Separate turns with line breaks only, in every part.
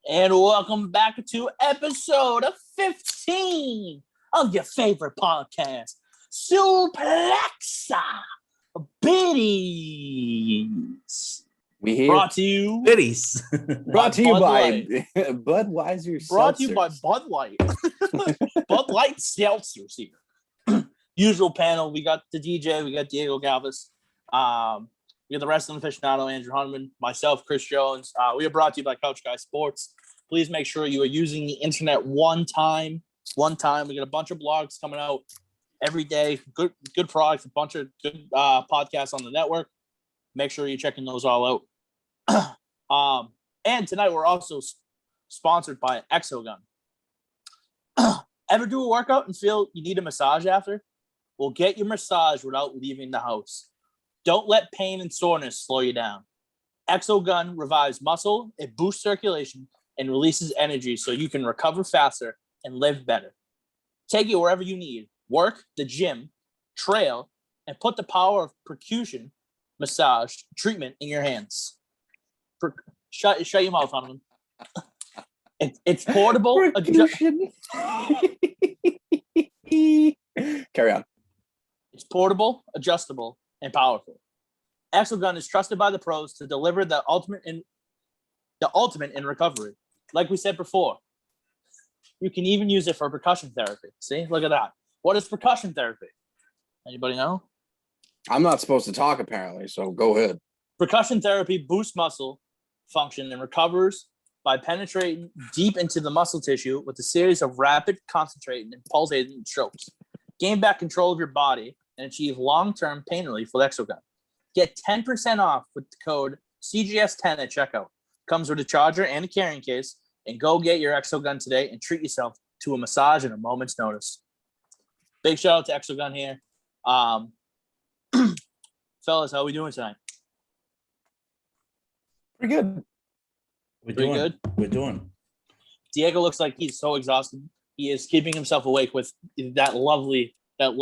And welcome back to episode 15 of your favorite podcast, Suplex Biddies.
We here.
Brought to you,
Biddies.
Brought to you by
Budweiser.
Budweiser.
Brought to you by Bud Light. Bud Light seltzers here. Usual panel. We got the DJ. We got Diego Galvis. We got the wrestling aficionado, Andrew Hunman, myself, Chris Jones. We are brought to you by Couch Guy Sports. Please make sure you are using the internet one time. We got a bunch of blogs coming out every day. Good products, a bunch of good podcasts on the network. Make sure you're checking those all out. And tonight we're also sponsored by Exogun. Ever do a workout and feel you need a massage after? Well, get your massage without leaving the house. Don't let pain and soreness slow you down. Exogun revives muscle, it boosts circulation, and releases energy so you can recover faster and live better. Take it wherever you need. Work, the gym, trail, and put the power of percussion massage treatment in your hands. Shut your mouth on them. It's portable.
Carry on.
It's portable, adjustable, and powerful. Exogun is trusted by the pros to deliver the ultimate in recovery. Like we said before, you can even use it for percussion therapy. See, look at that. What is percussion therapy? Anybody know?
I'm not supposed to talk apparently, so go ahead.
Percussion therapy boosts muscle function and recovers by penetrating deep into the muscle tissue with a series of rapid, concentrated, and pulsating strokes. Gain back control of your body and achieve long-term pain relief with Exogun. Get 10% off with the code CGS10 at checkout. Comes with a charger and a carrying case. And go get your Exogun today and treat yourself to a massage in a moment's notice. Big shout out to Exogun here. Fellas, how are we doing tonight?
Pretty good.
We're doing.
Diego looks like he's so exhausted. He is keeping himself awake with that lovely. That's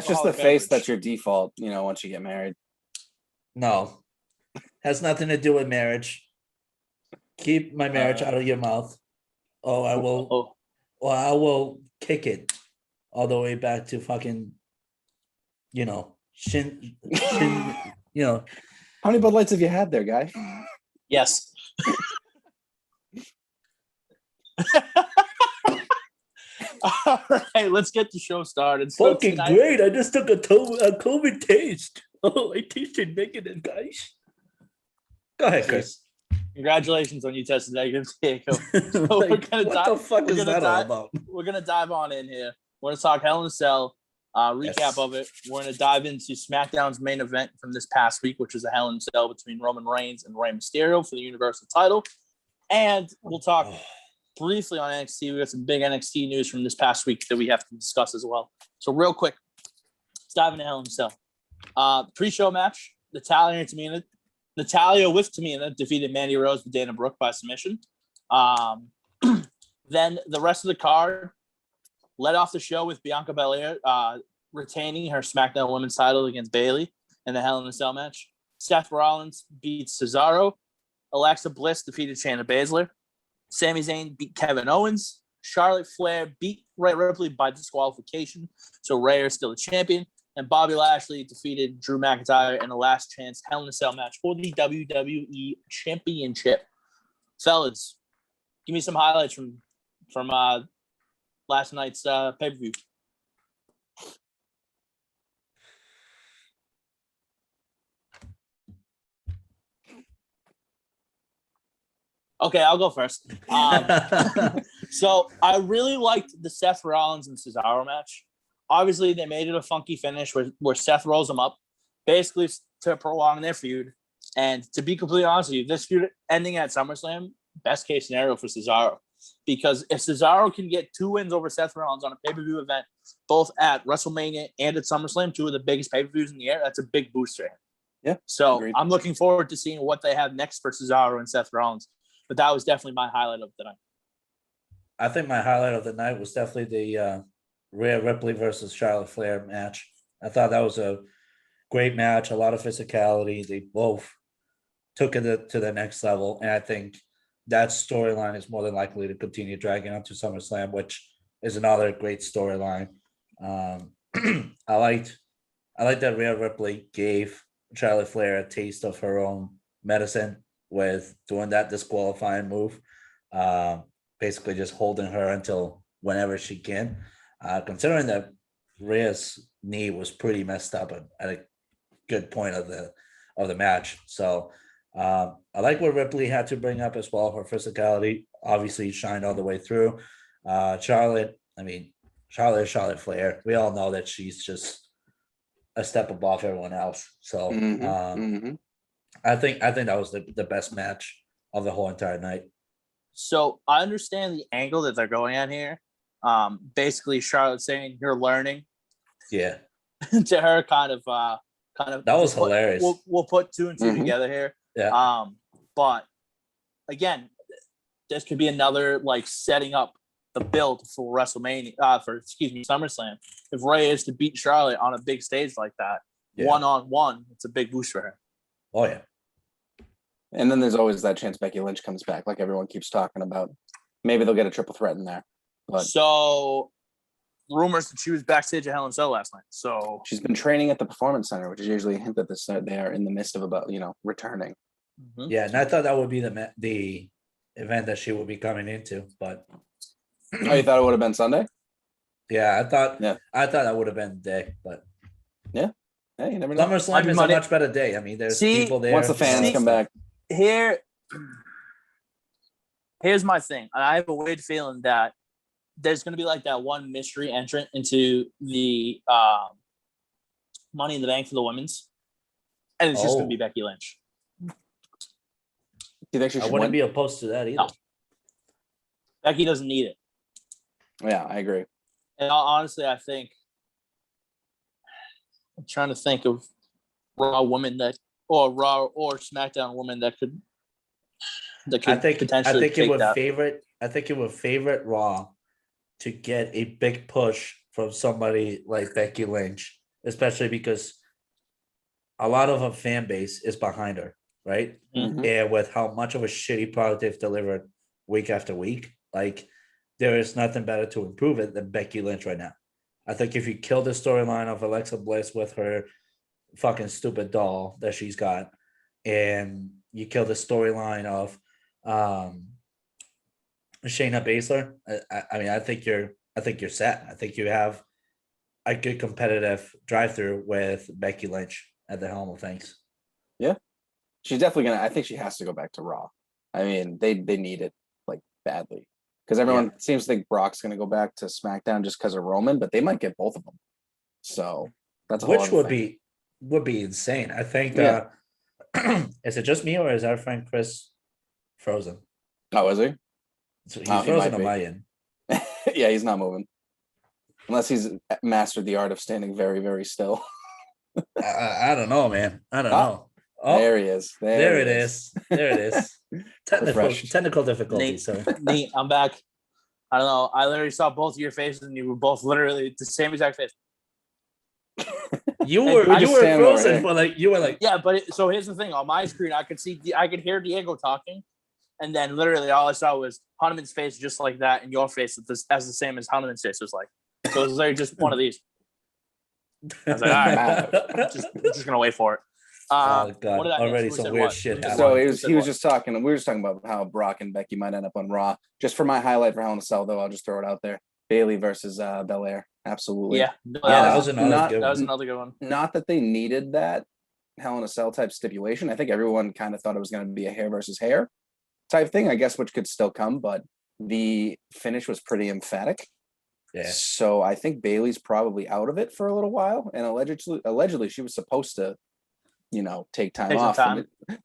just the face that's your default, once you get married.
No. Has nothing to do with marriage. Keep my marriage out of your mouth. I will kick it all the way back to fucking, shin,
How many Bud Lights have you had there, guy?
Yes. All right, let's get the show started.
Fucking great. I just took a COVID taste. Oh, I tasted negative, guys. Go ahead, Chris.
Congratulations on you testing negative, Diego. So
what the fuck is that all about?
We're going to dive on in here. We're going to talk Hell in a Cell, recap of it. We're going to dive into SmackDown's main event from this past week, which was a Hell in a Cell between Roman Reigns and Rey Mysterio for the Universal title. And we'll talk briefly on NXT. We got some big NXT news from this past week that we have to discuss as well. So real quick, let's dive into Hell in a Cell. Pre-show match, Natalya with Tamina defeated Mandy Rose with Dana Brooke by submission. Then the rest of the card led off the show with Bianca Belair retaining her SmackDown Women's title against Bayley in the Hell in a Cell match. Seth Rollins beat Cesaro. Alexa Bliss defeated Shayna Baszler. Sami Zayn beat Kevin Owens. Charlotte Flair beat Rhea Ripley by disqualification, so Rhea is still the champion. And Bobby Lashley defeated Drew McIntyre in a last chance Hell in a Cell match for the WWE Championship. Fellas, give me some highlights from last night's pay-per-view. Okay, I'll go first. So I really liked the Seth Rollins and Cesaro match. Obviously, they made it a funky finish where Seth rolls them up, basically to prolong their feud. And to be completely honest with you, this feud ending at SummerSlam, best case scenario for Cesaro. Because if Cesaro can get 2 wins over Seth Rollins on a pay-per-view event, both at WrestleMania and at SummerSlam, 2 of the biggest pay-per-views in the air, that's a big boost for him.
Yeah.
So
agreed.
I'm looking forward to seeing what they have next for Cesaro and Seth Rollins. But that was definitely my highlight of the night.
I think my highlight of the night was definitely the Rhea Ripley versus Charlotte Flair match. I thought that was a great match, a lot of physicality. They both took it to the next level, and I think that storyline is more than likely to continue dragging up to SummerSlam, which is another great storyline. I liked that Rhea Ripley gave Charlotte Flair a taste of her own medicine with doing that disqualifying move, basically just holding her until whenever she can. Considering that Rhea's knee was pretty messed up at a good point of the match, so I like what Ripley had to bring up as well. Her physicality obviously shined all the way through. Charlotte Flair. We all know that she's just a step above everyone else. So I think that was the best match of the whole entire night.
So I understand the angle that they're going at here. Basically, Charlotte saying you're learning.
Yeah.
To her, kind of.
That was hilarious.
We'll put 2 and 2 together here.
Yeah.
But again, this could be another like setting up the build for WrestleMania. SummerSlam. If Rhea is to beat Charlotte on a big stage like that, 1-on-1, it's a big boost for her.
Oh yeah.
And then there's always that chance Becky Lynch comes back, like everyone keeps talking about. Maybe they'll get a triple threat in there. But
so rumors that she was backstage at Hell in a Cell last night. So
she's been training at the Performance Center, which is usually a hint that they are in the midst of returning.
Mm-hmm. Yeah, and I thought that would be the event that she would be coming into, but
oh, you thought it would have been Sunday?
Yeah, I thought that would have been the day, but
yeah, hey, you never know.
SummerSlam is a much better day. I mean, there's people there.
Once the fans come back.
Here's my thing. I have a weird feeling that there's going to be like that one mystery entrant into the Money in the Bank for the women's, and it's just going to be Becky Lynch.
Do you think she should
wouldn't be opposed to that either. No.
Becky doesn't need it.
Yeah, I agree.
And honestly, I think I'm trying to think of Raw women Raw or SmackDown women that could potentially.
I think it would favorite Raw to get a big push from somebody like Becky Lynch, especially because a lot of her fan base is behind her, right?
Mm-hmm.
And with how much of a shitty product they've delivered week after week, like there is nothing better to improve it than Becky Lynch right now. I think if you kill the storyline of Alexa Bliss with her fucking stupid doll that she's got, and you kill the storyline of Shayna Baszler, I think you're set. I think you have a good competitive drive-through with Becky Lynch at the helm of things.
Yeah, she's definitely gonna. I think she has to go back to Raw. I mean, they need it like badly because everyone seems to think Brock's gonna go back to SmackDown just because of Roman, but they might get both of them. So that's
which would be insane. I think. Is it just me or is our friend Chris frozen?
Oh, is he?
So he's frozen on my end.
Yeah, he's not moving. Unless he's mastered the art of standing very, very still.
I don't know, man. I don't know.
Oh, there he is.
There it is. Technical difficulties.
Nate, I'm back. I don't know. I literally saw both of your faces and you were both literally the same exact face.
You were frozen for
yeah, but so here's the thing. On my screen, I could hear Diego talking, and then literally all I saw was Hanuman's face just like that, and your face as the same as Hanuman's face was like. So it was like just one of these. I was like, all right, I'm just gonna wait for it.
Oh God! Already some weird shit happened.
So he was just talking, and we were just talking about how Brock and Becky might end up on Raw. Just for my highlight for Hell in a Cell, though, I'll just throw it out there: Bayley versus Belair. Absolutely.
Yeah,
that was another
good one.
Not that they needed that Hell in a Cell type stipulation. I think everyone kind of thought it was going to be a hair versus hair type thing, I guess, which could still come, but the finish was pretty emphatic.
Yeah.
So I think Bayley's probably out of it for a little while, and allegedly she was supposed to, take time off.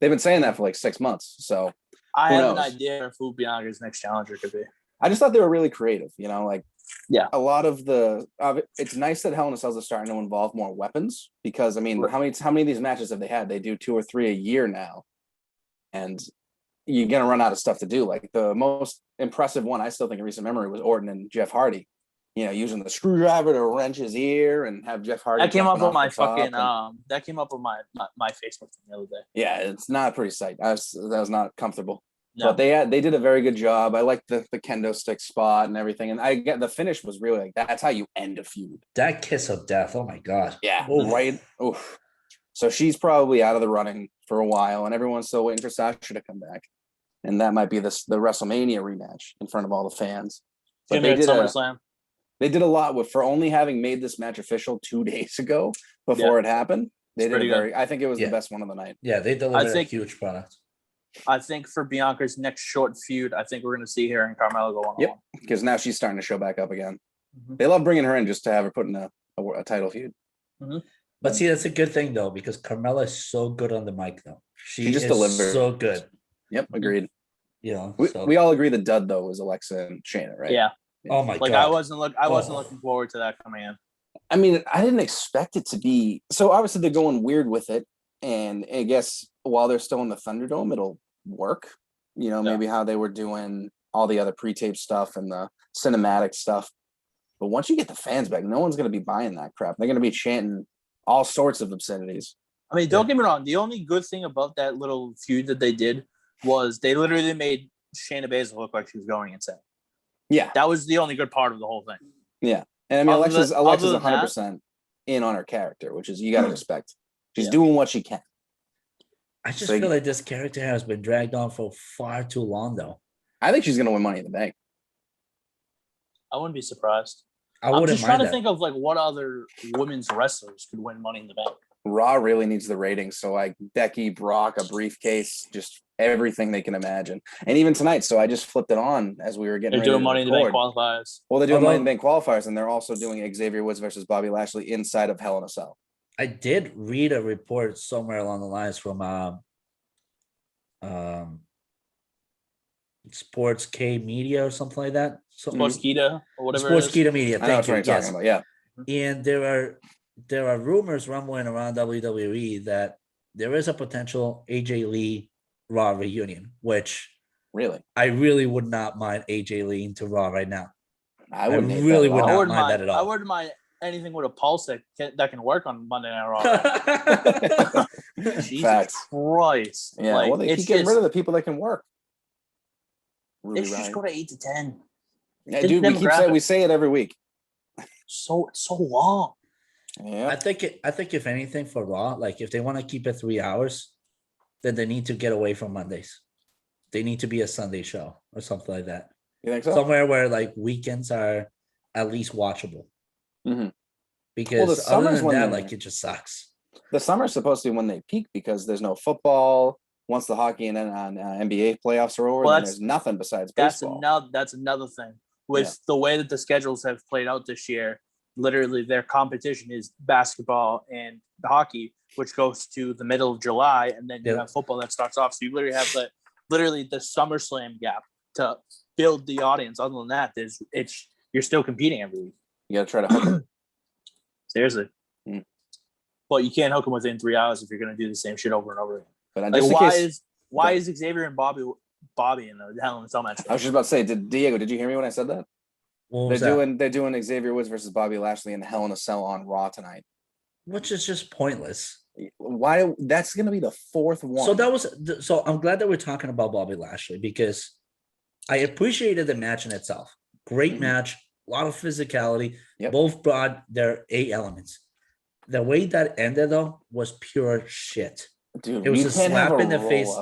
They've been saying that for like 6 months. So
I have an idea of who Bianca's next challenger could be.
I just thought they were really creative. A lot of it's nice that Hell in a Cell is starting to involve more weapons because how many of these matches have they had? They do 2 or 3 a year now, and you're gonna run out of stuff to do. Like the most impressive one I still think in recent memory was Orton and Jeff Hardy. using the screwdriver to wrench his ear and have Jeff Hardy.
That came up on my fucking
and,
that came up on my Facebook the other day.
Yeah, it's not a pretty sight. That was not comfortable.
No.
But they did a very good job. I like the kendo stick spot and everything. And I get the finish was really like that's how you end a feud.
That kiss of death. Oh my God.
Yeah,
Oof.
right. Oof. So she's probably out of the running for a while, and everyone's still waiting for Sasha to come back. And that might be the WrestleMania rematch in front of all the fans. But they did
SummerSlam.
They did a lot for only having made this match official 2 days ago before it happened. They did I think it was the best one of the night.
Yeah, they delivered a huge product.
I think for Bianca's next short feud, I think we're going to see her and Carmella go on.
Yep, because now she's starting to show back up again. Mm-hmm. They love bringing her in just to have her put in a title feud.
Mm-hmm. But see, that's a good thing, though, because Carmella is so good on the mic, though. She just
delivers
so good.
Yep, agreed.
Yeah,
we all agree the dud, though, was Alexa and Shayna, right?
Yeah.
Oh, my God.
I wasn't looking forward to that coming in.
I mean, I didn't expect it to be. So, obviously, they're going weird with it. And I guess while they're still in the Thunderdome, it'll work. Maybe how they were doing all the other pre-tape stuff and the cinematic stuff. But once you get the fans back, no one's going to be buying that crap. They're going to be chanting all sorts of obscenities.
I mean, don't get me wrong. The only good thing about that little feud that they did was they literally made Shayna Baszler look like she was going insane.
Yeah.
That was the only good part of the whole thing.
Yeah. And I mean, Alexa's 100% in on her character, which is you got to respect. She's doing what she can.
I just feel like this character has been dragged on for far too long, though.
I think she's going to win Money in the Bank.
I wouldn't be surprised.
I'm
just trying to think of like what other women's wrestlers could win Money in the Bank.
Raw really needs the ratings. So like Becky, Brock, a briefcase, just everything they can imagine. And even tonight. So I just flipped it on as we were getting
ready. They're doing Money in the Bank qualifiers.
Well, they're doing Money in the Bank qualifiers, and they're also doing Xavier Woods versus Bobby Lashley inside of Hell in a Cell.
I did read a report somewhere along the lines from Sports K Media or something like that.
Sportskeeda or whatever.
Sportskeeda Media.
Thank you. Yes. About, yeah.
And there are rumors rumbling around WWE that there is a potential AJ Lee Raw reunion, which I really would not mind AJ Lee into Raw right now.
I would not
mind that at all. I wouldn't mind anything with a pulse that can work on Monday Night Raw. Jesus Christ.
Yeah, well, they keep getting rid of the people that can work.
They should just go to 8 to 10.
Yeah, dude, we say it every week.
So long.
Yeah.
I think if anything for Raw, like if they want to keep it 3 hours, then they need to get away from Mondays. They need to be a Sunday show or something like that.
You think so?
Somewhere where like weekends are at least watchable.
Mm-hmm.
Because other than that, like it just sucks.
The summer's supposed to be when they peak because there's no football. Once the hockey and NBA playoffs are over, then there's nothing besides baseball.
That's another thing. With the way that the schedules have played out this year, literally their competition is basketball and hockey, which goes to the middle of July, and then you have football that starts off. So you literally have the SummerSlam gap to build the audience. Other than that, you're still competing every week.
You got to try to hook them.
Seriously. But you can't hook them within 3 hours if you're going to do the same shit over and over again.
But
why is Xavier and Bobby in the Hell in a Cell match?
I was just about to say, Diego, did you hear me when I said that? They're doing Xavier Woods versus Bobby Lashley in Hell in a Cell on Raw tonight,
which is just pointless.
Why? That's going to be the fourth one.
So I'm glad that we're talking about Bobby Lashley because I appreciated the match in itself. Great match, a lot of physicality. Yep. Both brought their A elements. The way that ended though was pure shit.
Dude,
it was a slap in the face.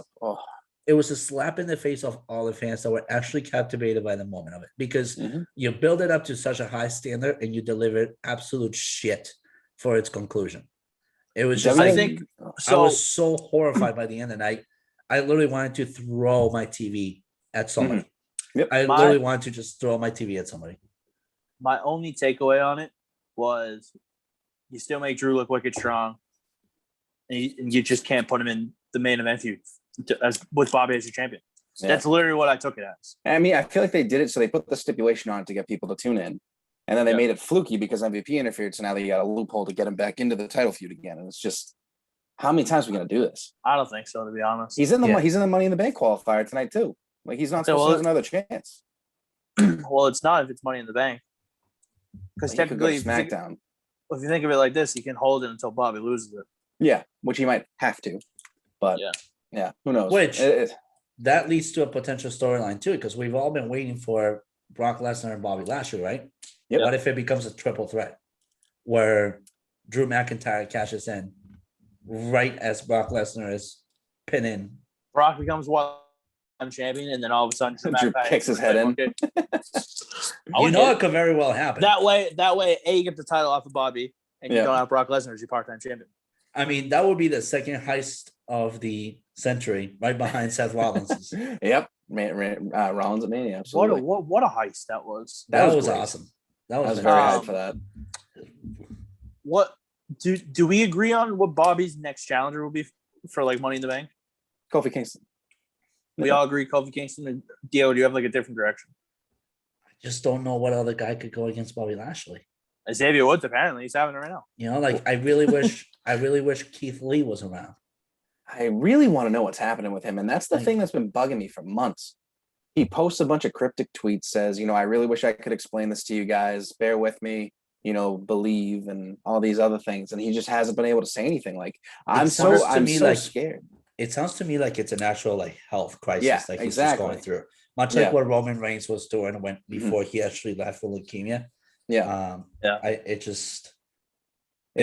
It was a slap in the face of all the fans that were actually captivated by the moment of it because you build it up to such a high standard and you delivered absolute shit for its conclusion. It was just I was so horrified by the end, and I literally wanted to throw my TV at somebody.
Yep.
I literally wanted to just throw my TV at somebody.
My only takeaway on it was you still make Drew look wicked strong, and you just can't put him in the main event feud with Bobby as your champion. Yeah. That's literally what I took it as.
I mean, I feel like they did it so they put the stipulation on it to get people to tune in. And then they made it fluky because MVP interfered. So now they got a loophole to get him back into the title feud again. And it's just, how many times are we going to do this?
I don't think so, to be honest.
He's in the Money in the Bank qualifier tonight too. Like he's not supposed to have another chance.
Well, it's not if it's Money in the Bank. Because
He could go
technically,
to SmackDown.
if you think of it like this, he can hold it until Bobby loses it.
Yeah, which he might have to. But yeah, who knows?
Which that leads to a potential storyline too, because we've all been waiting for Brock Lesnar and Bobby Lashley, right?
Yep.
What if it becomes a triple threat where Drew McIntyre cashes in right as Brock Lesnar is pinning?
Brock becomes one-time champion, and then all of a sudden,
Drew kicks his head in.
It could very well happen.
That way, you get the title off of Bobby, and you don't have Brock Lesnar as your part-time champion.
I mean, that would be the second heist of the century, right behind Seth Rollins.
Yep, Rollins at Mania. Absolutely.
What a heist that was.
That was awesome. That was
very hyped for that.
What do we agree on what Bobby's next challenger will be for like Money in the Bank?
Kofi Kingston.
We all agree Kofi Kingston. And Dio, do you have like a different direction?
I just don't know what other guy could go against Bobby Lashley.
Xavier Woods, apparently he's having it right now.
I really wish Keith Lee was around.
I really want to know what's happening with him, and that's the thing that's been bugging me for months. He posts a bunch of cryptic tweets, says, I really wish I could explain this to you guys. Bear with me, believe, and all these other things, and he just hasn't been able to say anything. Like I'm so scared.
It sounds to me like it's an actual health crisis he's just going through, much like what Roman Reigns was doing before he actually left for leukemia. It's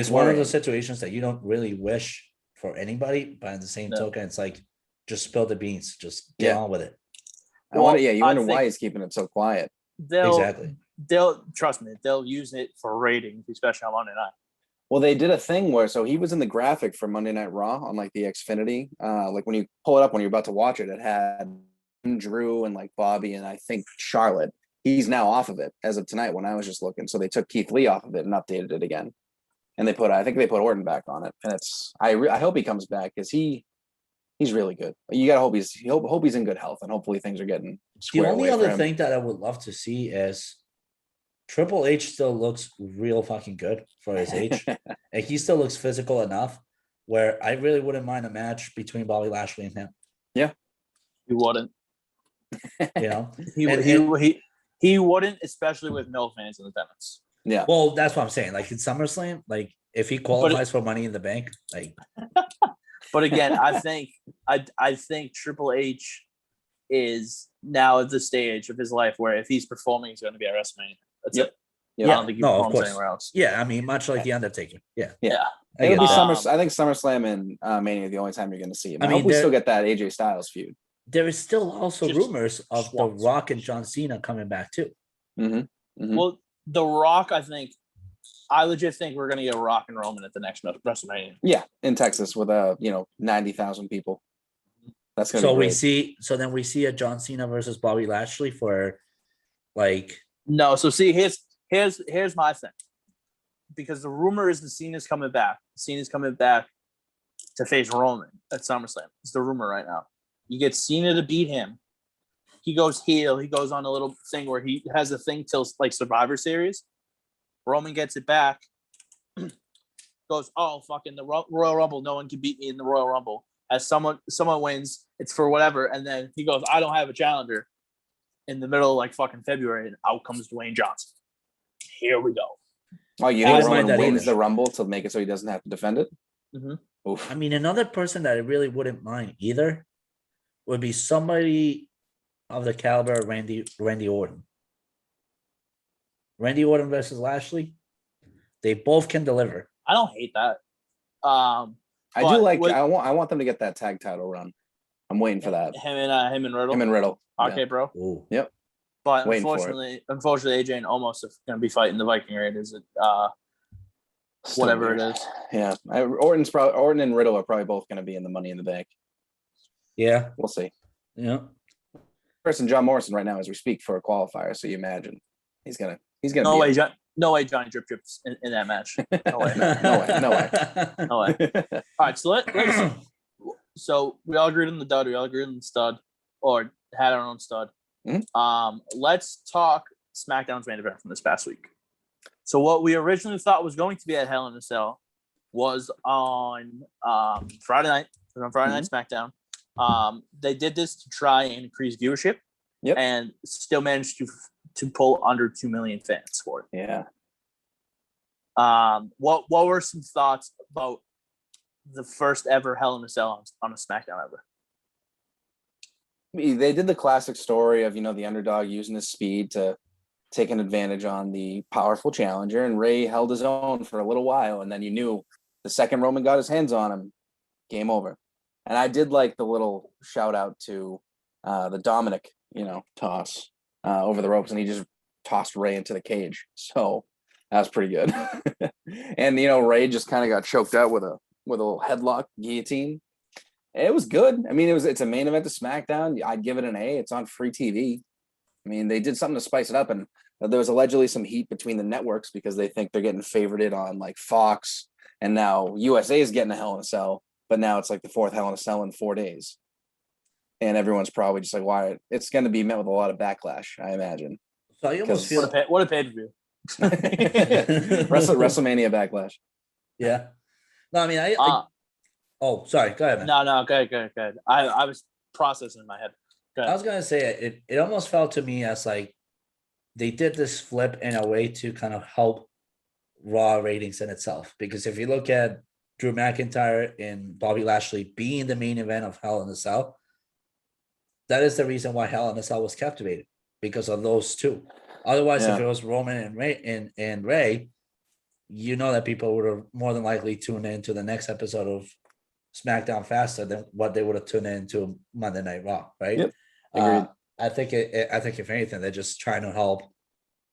one of those situations that you don't really wish for anybody, but in the same token, it's like just spill the beans, just get on with it.
You wonder why he's keeping it so quiet.
They'll trust me, they'll use it for ratings, especially on Monday night.
Well, they did a thing where he was in the graphic for Monday Night Raw on like the Xfinity. Like when you pull it up when you're about to watch it, it had Drew and like Bobby and I think Charlotte. He's now off of it as of tonight when I was just looking. So they took Keith Lee off of it and updated it again. And I think they put Orton back on it. And I hope he comes back because he's really good. You gotta hope he's in good health and hopefully things are getting squared away.
The only other thing that I would love to see is Triple H still looks real fucking good for his age. And he still looks physical enough where I really wouldn't mind a match between Bobby Lashley and him.
Yeah. He wouldn't.
He
wouldn't, especially with no fans in attendance.
Yeah. Well, that's what I'm saying. Like in SummerSlam, like if he qualifies for Money in the Bank, like.
But again, I think Triple H is now at the stage of his life where if he's performing, he's going to be at WrestleMania. That's it. Yeah. I don't think he performs anywhere else.
Yeah, I mean, much like the Undertaker. Yeah.
It'll be I think SummerSlam and Mania are the only time you're going to see him. I hope we still get that AJ Styles feud.
There is still also rumors of The Rock and John Cena coming back too.
Mm-hmm. Mm-hmm.
Well, The Rock, I legit think we're going to get Rock and Roman at the next WrestleMania.
Yeah, in Texas with 90,000 people. That's going to be great.
Then we see a John Cena versus Bobby Lashley for like.
No, so see, here's my thing. Because the rumor is Cena's coming back. Cena's coming back to face Roman at SummerSlam. It's the rumor right now. You get Cena to beat him. He goes heel. He goes on a little thing where he has a thing till like Survivor Series. Roman gets it back. Goes, oh, fucking the Royal Rumble. No one can beat me in the Royal Rumble. As someone wins, it's for whatever. And then he goes, I don't have a challenger. In the middle of like fucking February, and out comes Dwayne Johnson. Here we go.
Oh, you think Roman wins the Rumble to make it so he doesn't have to defend it?
Mm-hmm.
I mean, another person that I really wouldn't mind either would be somebody of the caliber of Randy Orton. Randy Orton versus Lashley. They both can deliver.
I don't hate that.
I do like. I want them to get that tag title run. I'm waiting for that.
Him and Riddle.
Him and Riddle.
Okay, bro.
Ooh.
Yep.
But unfortunately, AJ and Omos are going to be fighting the Viking Raiders at whatever it is.
Yeah, Orton and Riddle are probably both going to be in the Money in the Bank.
Yeah,
we'll see.
Yeah.
Person John Morrison right now as we speak for a qualifier. So you imagine he's gonna.
No way, Johnny Drip Drips in that match. No way. No way. All right, so let's. So we all agreed on the dud. We all agreed on the stud, or had our own stud.
Mm-hmm.
Let's talk SmackDown's main event from this past week. So what we originally thought was going to be at Hell in a Cell was on Friday night. It was on Friday Night SmackDown. They did this to try and increase viewership, and still managed to pull under 2 million fans for it.
Yeah,
What were some thoughts about the first ever Hell in a Cell on a SmackDown ever?
They did the classic story of, the underdog using his speed to take an advantage on the powerful challenger, and Ray held his own for a little while, and then you knew the second Roman got his hands on him, game over. And I did like the little shout out to the Dominic, toss over the ropes, and he just tossed Ray into the cage. So that was pretty good. And Ray just kind of got choked out with a little headlock guillotine. It was good. I mean, it's a main event to SmackDown. I'd give it an A. It's on free TV. I mean, they did something to spice it up, and there was allegedly some heat between the networks because they think they're getting favorited on like Fox, and now USA is getting a Hell in a Cell, but now it's like the fourth Hell in a Cell in 4 days, and everyone's probably just like, why? It's going to be met with a lot of backlash, I imagine.
So you almost feel
what a pay-per-view.
WrestleMania backlash.
Yeah. No, I mean, oh, sorry. Go ahead, man.
No, go ahead. I was processing in my head.
I was gonna say it almost felt to me as like they did this flip in a way to kind of help Raw ratings in itself. Because if you look at Drew McIntyre and Bobby Lashley being the main event of Hell in a Cell, that is the reason why Hell in a Cell was captivated, because of those two. Otherwise, if it was Roman and Ray, that people would have more than likely tuned into the next episode of SmackDown faster than what they would have tuned into Monday Night Raw, right?
Yep. Agreed.
I think if anything, they're just trying to help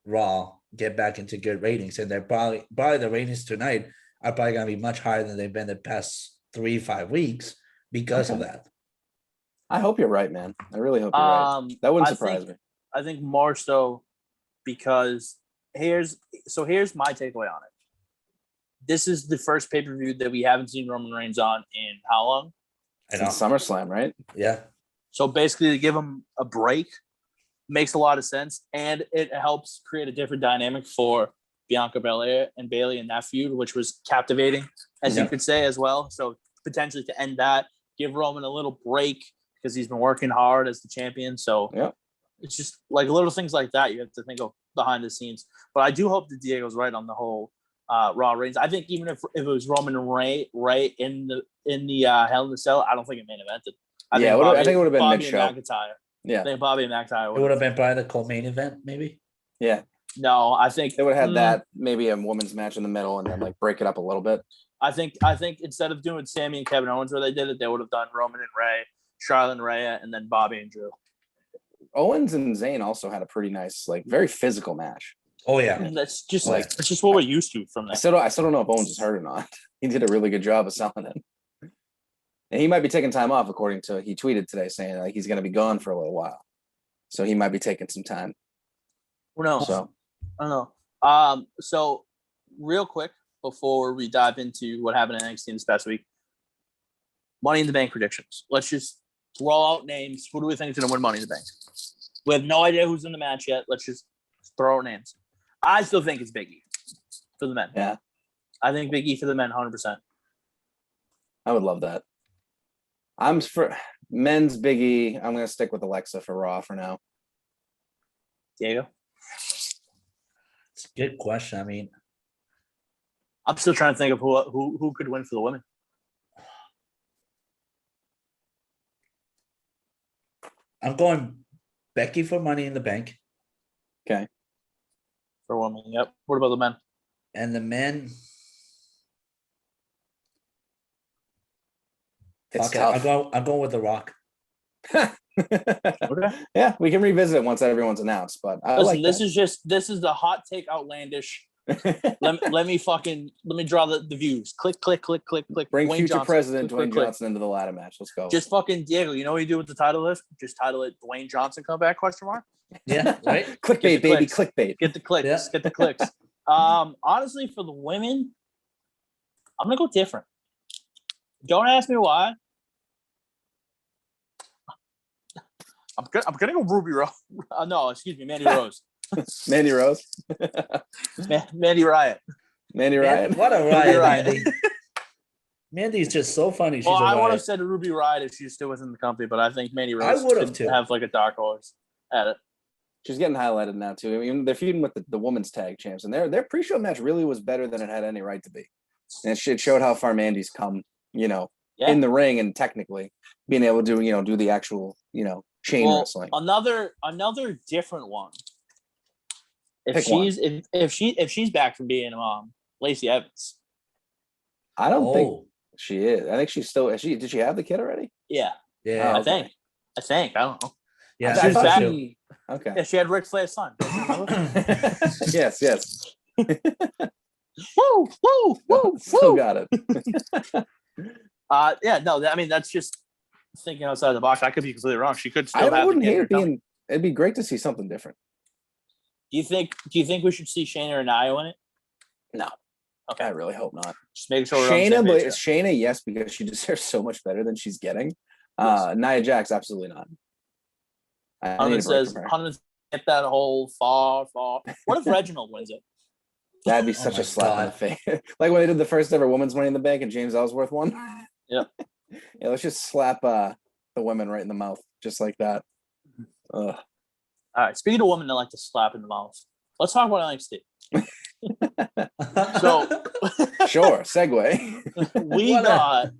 Raw get back into good ratings, and they're probably the ratings tonight are probably going to be much higher than they've been the past 3-5 weeks because of that.
I hope you're right, man. I really hope you're right. That wouldn't surprise me.
I think more so because here's my takeaway on it. This is the first pay-per-view that we haven't seen Roman Reigns on in how long?
Since SummerSlam, right?
Yeah.
So basically to give him a break makes a lot of sense, and it helps create a different dynamic for Bianca Belair and Bayley in that feud, which was captivating, as you could say as well. So potentially to end that, give Roman a little break because he's been working hard as the champion. So it's just like little things like that you have to think of behind the scenes. But I do hope that Diego's right on the whole Raw Reigns. I think even if it was Roman and Ray in the Hell in a Cell, I don't think it main evented. I think it would have been mid-show. McIntyre.
Yeah,
I think Bobby and McIntyre.
It would have been probably the co-main event, maybe.
Yeah.
No, I think
they would have had that, maybe a women's match in the middle, and then like break it up a little bit.
I think instead of doing Sammy and Kevin Owens where they did it, they would have done Roman and Ray, Charlotte and Rhea, and then Bobby and Drew.
Owens and Zayn also had a pretty nice, like, very physical match.
Oh yeah,
that's just what we're used to from that.
I still don't know if Owens is hurt or not. He did a really good job of selling it, and he might be taking time off. According to he tweeted today saying like he's going to be gone for a little while, so he might be taking some time.
Who knows?
So
I don't know. So real quick before we dive into what happened in NXT this past week, Money in the Bank predictions. Let's just throw out names. Who do we think is going to win Money in the Bank? We have no idea who's in the match yet. Let's just throw out names. I still think it's Big E for the men.
Yeah.
I think Big E for the men, 100%.
I would love that. I'm for men's Big E. I'm going to stick with Alexa for Raw for now.
Diego?
It's a good question. I mean,
I'm still trying to think of who could win for the women.
I'm going Becky for Money in the Bank.
Okay.
For women, yep. What about the men?
And the men,
it's tough.
I'm going with The Rock.
Okay.
Yeah, we can revisit it once everyone's announced. But
this is the hot take outlandish. let me draw the views. Click.
Bring
Dwayne
future
Johnson.
president Dwayne Johnson into the ladder match. Let's go.
Just fucking Diego. You know what you do with the title list? Just title it Dwayne Johnson comeback ?
Yeah, right.
Clickbait, baby, clickbait.
Get the clicks.
Yeah.
Get the clicks. Honestly, for the women, I'm gonna go different. Don't ask me why. I'm gonna go Ruby Rose. No, excuse me, Mandy Rose.
Mandy Rose.
Mandy Riot.
Mandy Riot.
What a riot, Mandy. Mandy's just so funny. She's
I would have said Ruby Riot if she's still within the company, but I think Mandy Rose
I would have too.
Have like a dark horse at it.
She's getting highlighted now too. I mean, they're feuding with the women's tag champs, and their pre-show match really was better than it had any right to be. And it showed how far Mandy's come, in the ring and technically being able to, do the actual, chain wrestling.
Another different one. If she's back from being Lacey Evans.
I don't think she is. I think she's still. Did she have the kid already?
Yeah.
Yeah.
I think. I don't know.
Yeah,
she was back.
Okay.
Yeah, she had Ric Flair's son.
Yes.
Woo!
Still got it.
That's just thinking outside the box. I could be completely wrong. She could still
I
have
wouldn't
the kid
hate
in
it
her tummy.
being. It'd be great to see something different.
Do you think we should see Shayna or Nia in it?
No. Okay, I really hope not.
Just make sure we're on the same page here.
Shayna, yes, because she deserves so much better than she's getting.
Yes.
Nia Jax, absolutely not.
Hunter says, get that whole far. What if Reginald wins it?
That'd be such a slap in the face. Like when they did the first ever Women's Money in the Bank and James Ellsworth won.
Yeah.
Yeah, let's just slap the women right in the mouth, just like that. Ugh.
All right. Speaking of women that like to slap in the mouth, let's talk about NXT. So,
sure, segue.
We got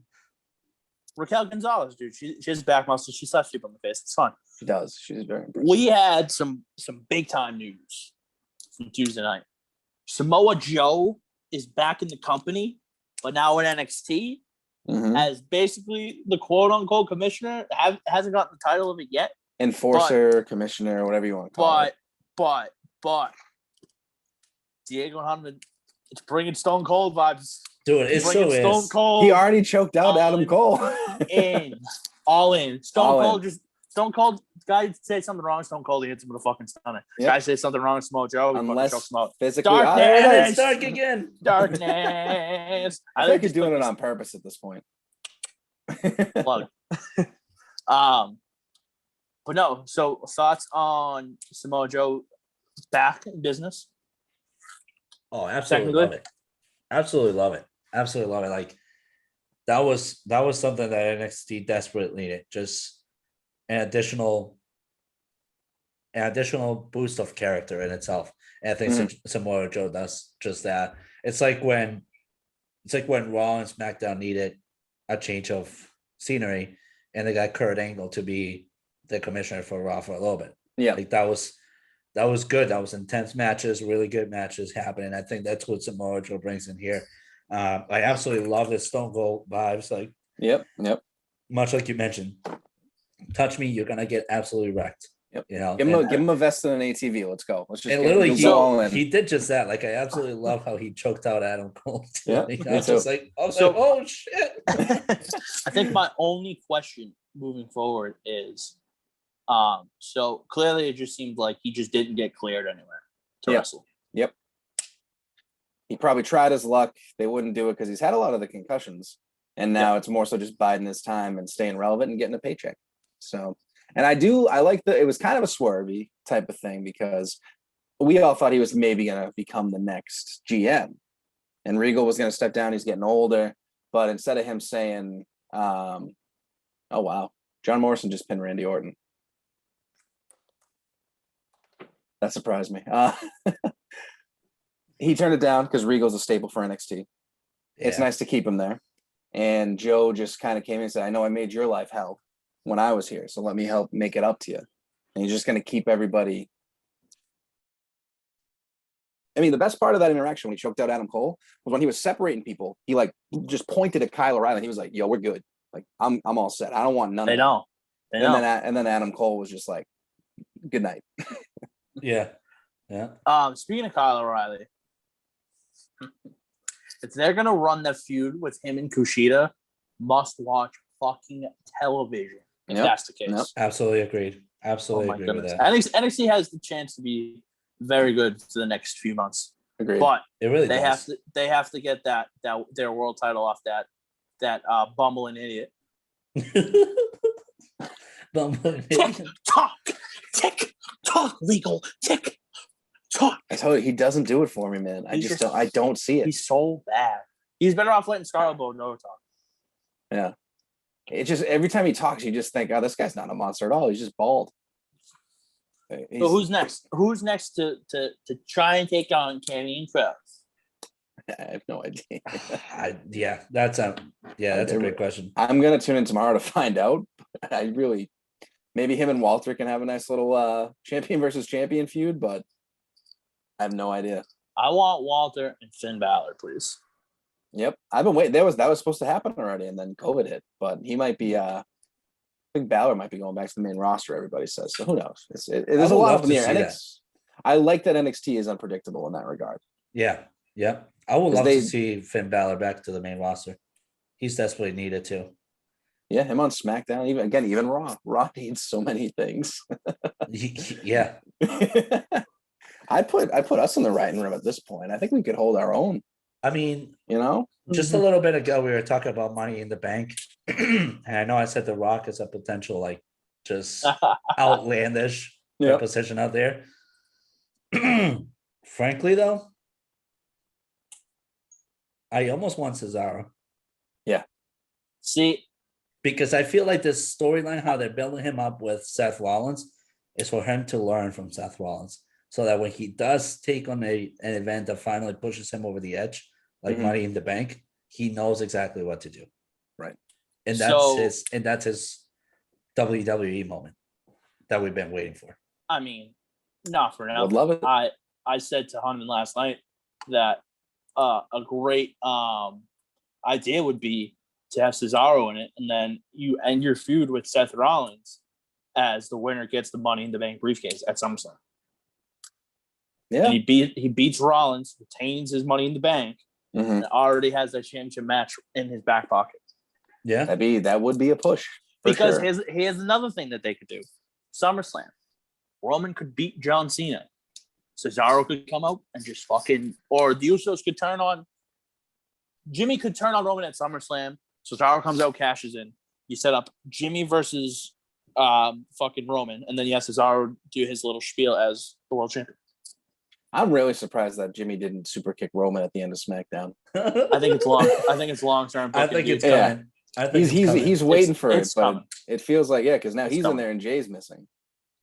Raquel Gonzalez, dude. She has back muscle. She slaps people in the face. It's fun.
She does. She's very impressive.
We had some big time news from Tuesday night. Samoa Joe is back in the company, but now at NXT as basically the quote unquote commissioner. Hasn't gotten the title of it yet.
Enforcer, commissioner, whatever you want to call it.
But Diego Hunter, it's bringing Stone Cold vibes.
Dude, it so is.
Stone Cold.
He already choked out Adam Cole.
All in. Stone Cold. Guy say something wrong. Stone Cold, he hits him with a fucking stunner.
Yep.
Guy say something wrong. Samoa Joe.
Unless
him out.
Physically,
Darkness.
Dark again.
Darkness.
I think he's doing it on purpose at this point.
Love it. But no. So thoughts on Samoa Joe back in business?
Oh, absolutely love it. Absolutely love it. Absolutely love it. Like that was something that NXT desperately needed. Just an additional boost of character in itself. And I think Samoa Joe does just that. It's like when Raw and SmackDown needed a change of scenery, and they got Kurt Angle to be the commissioner for Raw for a little bit.
Yeah,
like that was good. That was intense matches, really good matches happening. I think that's what Samoa Joe brings in here. I absolutely love the Stone Cold vibes. Like,
yep.
Much like you mentioned, touch me, you're gonna get absolutely wrecked.
Yep.
You know,
give him a vest and an ATV. Let's go. Let's just
and literally he did just that. Like I absolutely love how he choked out Adam Cole.
Yeah,
I was just like, oh shit.
I think my only question moving forward is, so clearly it just seemed like he just didn't get cleared anywhere to wrestle.
Yep. He probably tried his luck. They wouldn't do it because he's had a lot of the concussions, and now it's more so just biding his time and staying relevant and getting a paycheck. So. And I like it was kind of a swervy type of thing because we all thought he was maybe going to become the next GM and Regal was going to step down. He's getting older, but instead of him saying, oh, wow, John Morrison just pinned Randy Orton. That surprised me. He turned it down because Regal's a staple for NXT. Yeah. It's nice to keep him there. And Joe just kind of came in and said, I know I made your life hell when I was here, so let me help make it up to you. And he's just going to keep everybody. I mean, the best part of that interaction when he choked out Adam Cole was when he was separating people. He like just pointed at Kyle O'Reilly. He was like, "Yo, we're good. Like, I'm all set. I don't want none."
They don't.
And then Adam Cole was just like, "Good night."
Yeah.
Speaking of Kyle O'Reilly, if they're gonna run the feud with him and Kushida, must watch fucking television. If that's the case.
Absolutely agreed. Absolutely agree with that.
NXT has the chance to be very good for the next few months.
Agreed.
But
it really
they have to get that their world title off that bumbling idiot.
Bumbling
idiot. Tick tock, legal tick tock.
I told you he doesn't do it for me, man. I don't see it.
He's so bad. He's better off letting Scarlett Bordeaux talk.
Yeah. It's just every time he talks, you just think, oh, this guy's not a monster at all. He's just bald.
So who's next? Who's next to try and take on Canyon Cross?
I have no idea.
That's a great question.
I'm gonna tune in tomorrow to find out. Maybe him and Walter can have a nice little champion versus champion feud, but I have no idea.
I want Walter and Finn Balor, please.
Yep, I've been waiting. That was supposed to happen already, and then COVID hit. But he might be. I think Balor might be going back to the main roster. Everybody says so. Who knows? There's a lot up in the air. I like that NXT is unpredictable in that regard.
Yeah. I would love to see Finn Balor back to the main roster. He's desperately needed too.
Yeah, him on SmackDown. Even Raw. Raw needs so many things.
Yeah.
I put us in the writing room at this point. I think we could hold our own.
I mean,
Mm-hmm.
just a little bit ago, we were talking about Money in the Bank. And I know I said The Rock is a potential, just outlandish position out there. Frankly, though, I almost want Cesaro.
Yeah.
See,
because I feel like this storyline, how they're building him up with Seth Rollins, is for him to learn from Seth Rollins. So that when he does take on an event that finally pushes him over the edge, like Money in the Bank, he knows exactly what to do.
Right.
And that's his WWE moment that we've been waiting for.
I mean, not for now.
Would love it.
I said to Hunman last night that a great idea would be to have Cesaro in it, and then you end your feud with Seth Rollins as the winner gets the Money in the Bank briefcase at SummerSlam.
Yeah,
and he beats Rollins, retains his Money in the Bank, and already has that championship match in his back pocket.
Yeah,
that would be a push
because here's another thing that they could do: SummerSlam, Roman could beat John Cena, Cesaro could come out and just or the Usos could turn on. Jimmy could turn on Roman at SummerSlam. Cesaro comes out, cashes in. You set up Jimmy versus Roman, and then you have Cesaro do his little spiel as the world champion.
I'm really surprised that Jimmy didn't super kick Roman at the end of SmackDown.
I think it's long term.
I think it's coming.
He's waiting for it, but
coming.
It feels like because now he's in there and Jay's missing,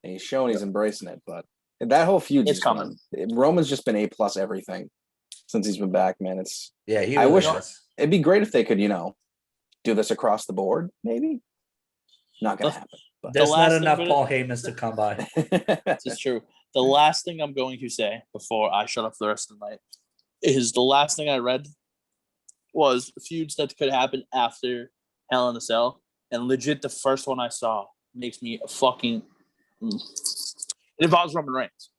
and he's showing he's embracing it. But that whole feud is coming. Roman's just been A+ everything since he's been back, man. I wish it'd be great if they could, do this across the board. Maybe not gonna happen. But
there's not enough Paul Heymans to come by.
This is true. The last thing I'm going to say before I shut up for the rest of the night is the last thing I read was feuds that could happen after Hell in a Cell, and legit the first one I saw makes me fucking. It involves Roman Reigns.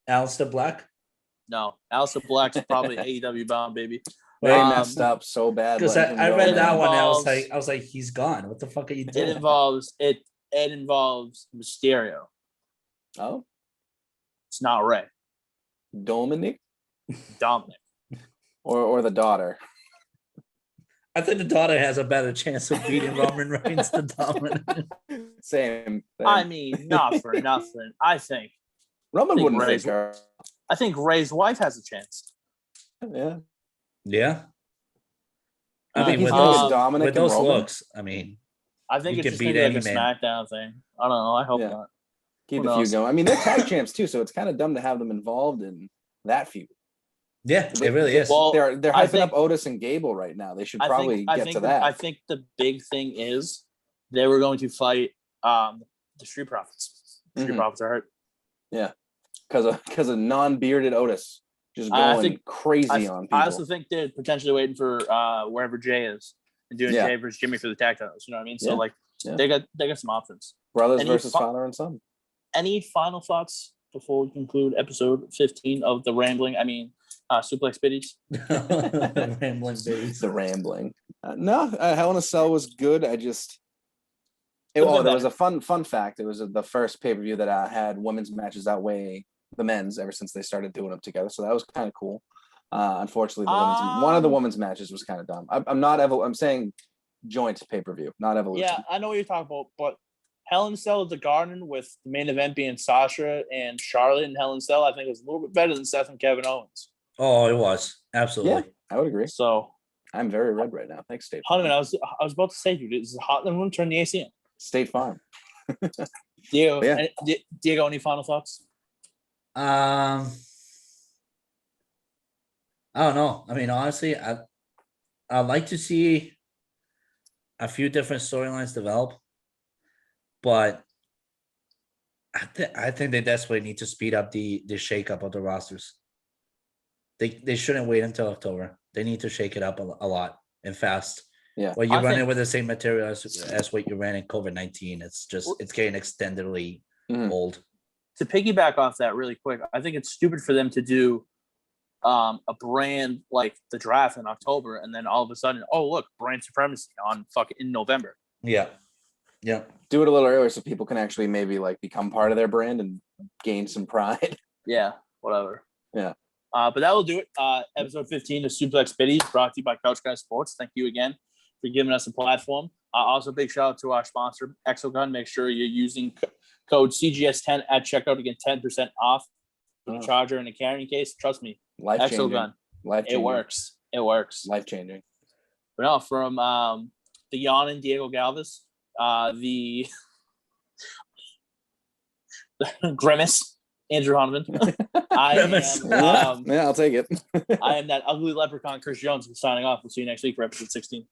Aleister Black?
No, Aleister Black's probably AEW bound, baby.
They messed up so bad.
Because I read that one. I was like, he's gone. What the fuck are you doing?
It involves Mysterio.
Oh,
it's not Ray.
Dominic,
or
the daughter.
I think the daughter has a better chance of beating Roman Reigns than Dominic.
Same.
I mean, not for nothing. I think
Roman wouldn't raise her.
I think Ray's wife has a chance.
Yeah.
Yeah.
I mean, with those
looks, I mean,
I think it's just gonna be like a SmackDown thing. I don't know. I hope not.
Keep the feud going. I mean, they're tag champs too, so it's kind of dumb to have them involved in that feud.
Yeah, it really is.
Well, they're hyping up Otis and Gable right now. They should probably get to that.
I think the big thing is they were going to fight the Street Profits. Street Profits are hurt.
Yeah, because of non-bearded Otis just going crazy on people.
I also think they're potentially waiting for wherever Jay is and doing Jay versus Jimmy for the tag titles. You know what I mean? So they got some options.
Brothers versus father and son.
Any final thoughts before we conclude episode 15 of the Rambling? I mean, Suplex Biddies.
Rambling Biddies.
The Rambling. No, Hell in a Cell was good. There was a fun fact. It was the first pay-per-view that had women's matches outweigh the men's ever since they started doing them together. So that was kind of cool. Unfortunately, one of the women's matches was kind of dumb. I'm saying joint pay-per-view, not Evolution.
Yeah, I know what you're talking about, but Hell in a Cell at the Garden with the main event being Sasha and Charlotte in Hell in a Cell, I think it was a little bit better than Seth and Kevin Owens.
Oh, it was. Absolutely.
Yeah, I would agree.
So
I'm very red right now. Thanks, State Farm.
Hunter, I was about to say, dude, is it hot in the room? Turn the AC on.
State Farm.
Diego,
Yeah.
Diego, any final thoughts?
I don't know. I mean, honestly, I'd like to see a few different storylines develop, but I think they desperately need to speed up the shakeup of the rosters. They shouldn't wait until October. They need to shake it up a lot and fast.
Yeah.
Well, you're
I
running
think-
with the same material as what you ran in COVID-19. It's getting extendedly old.
To piggyback off that really quick, I think it's stupid for them to do a brand like the draft in October, and then all of a sudden, oh look, brand supremacy on in November.
Yeah. Yeah.
Do it a little earlier so people can actually maybe like become part of their brand and gain some pride.
Yeah, whatever.
Yeah.
But that will do it. Episode 15 of Suplex Biddies, brought to you by Couch Guy Sports. Thank you again for giving us a platform. Also, big shout out to our sponsor, Exogun. Make sure you're using code CGS10 at checkout to get 10% off the charger and a carrying case. Trust me, Exogun. It works. It works.
Life changing.
But no, from the yawning Diego Galvez, the grimace Andrew Honovan. I am
Yeah, I'll take it.
I am that ugly leprechaun Chris Jones. Signing off. We'll see you next week for episode 16.